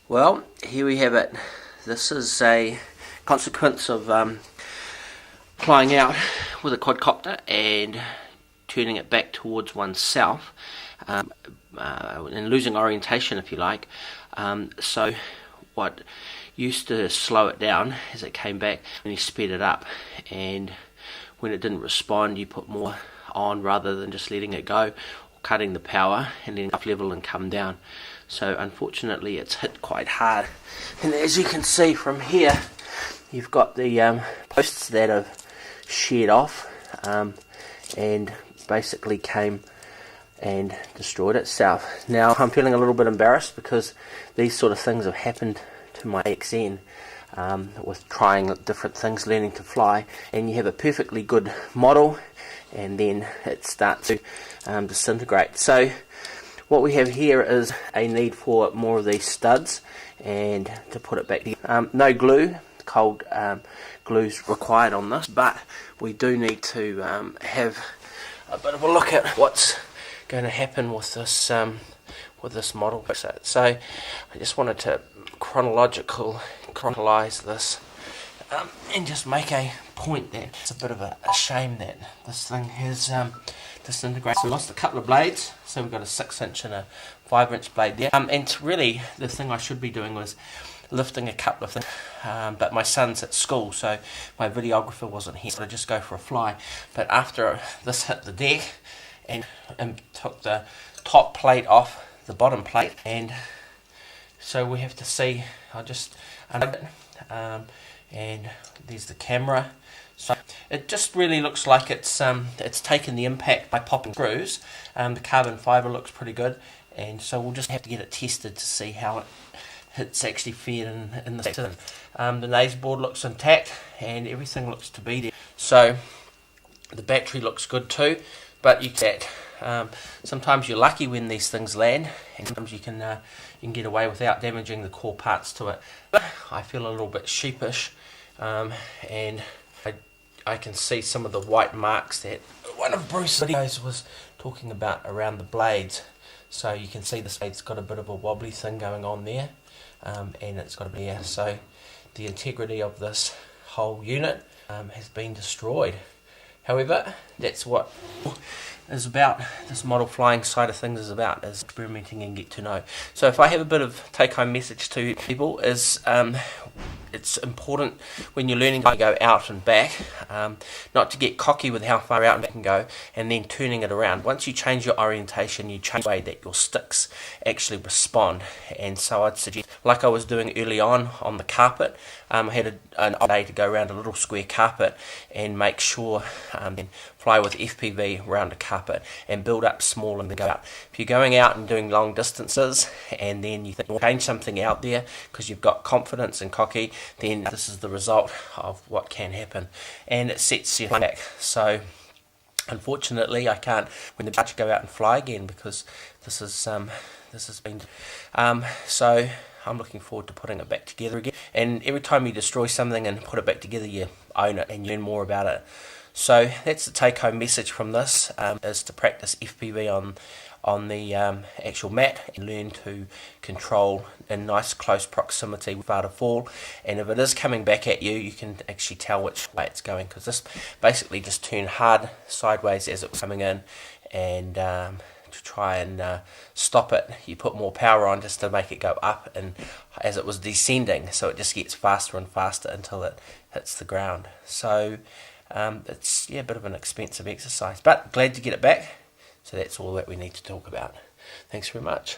Well, here we have it. This is a consequence of flying out with a quadcopter and turning it back towards oneself and losing orientation, if you like. So what used to slow it down as it came back, and you sped it up, and when it didn't respond you put more on rather than just letting it go, or cutting the power and then up level and come down. So unfortunately it's hit quite hard, and as you can see from here, you've got the posts that have sheared off and basically came and destroyed itself. Now I'm feeling a little bit embarrassed because these sort of things have happened to my XN with trying different things, learning to fly, and you have a perfectly good model and then it starts to disintegrate. So what we have here is a need for more of these studs and to put it back together. No glue, cold glue's required on this, but we do need to have a bit of a look at what's going to happen with this model. So I just wanted to chronologize this and just make a point that it's a bit of a shame that this thing has disintegrated. So we lost a couple of blades, so we've got a 6-inch and a 5-inch blade there. And really the thing I should be doing was lifting a couple of things, but my son's at school, so my videographer wasn't here, so I just go for a fly. But after this hit the deck and took the top plate off the bottom plate, and so we have to see, I'll just unplug it, and there's the camera. So it just really looks like it's taken the impact by popping screws. The carbon fibre looks pretty good, and so we'll just have to get it tested to see how it's actually fared in the system. The nose board looks intact and everything looks to be there. So the battery looks good too, but you can sometimes you're lucky when these things land, and sometimes you can get away without damaging the core parts to it. But I feel a little bit sheepish, and I can see some of the white marks that one of Bruce's videos was talking about around the blades. So you can see this blade's got a bit of a wobbly thing going on there, and it's got to be there. So the integrity of this whole unit has been destroyed. However, that's what is about this model flying side of things is about, is experimenting and get to know. So if I have a bit of take-home message to people is it's important when you're learning to go out and back, not to get cocky with how far out and back you can go, and then turning it around. Once you change your orientation, you change the way that your sticks actually respond. And so I'd suggest, like I was doing early on the carpet, I had an day to go around a little square carpet and make sure and fly with FPV around a carpet and build up small and then go out. If you're going out and doing long distances and then you think you'll change something out there because you've got confidence and cocky, then this is the result of what can happen, and it sets you back. So unfortunately I can't, when the to go out and fly again, because this has been so I'm looking forward to putting it back together again. And every time you destroy something and put it back together, you own it and you learn more about it. So that's the take-home message from this, is to practice FPV on the actual mat and learn to control in nice close proximity with far to fall. And if it is coming back at you, you can actually tell which way it's going, because this basically just turned hard sideways as it was coming in, and to try and stop it, you put more power on just to make it go up, and as it was descending, so it just gets faster and faster until it hits the ground. So it's a bit of an expensive exercise, but glad to get it back. So that's all that we need to talk about. Thanks very much.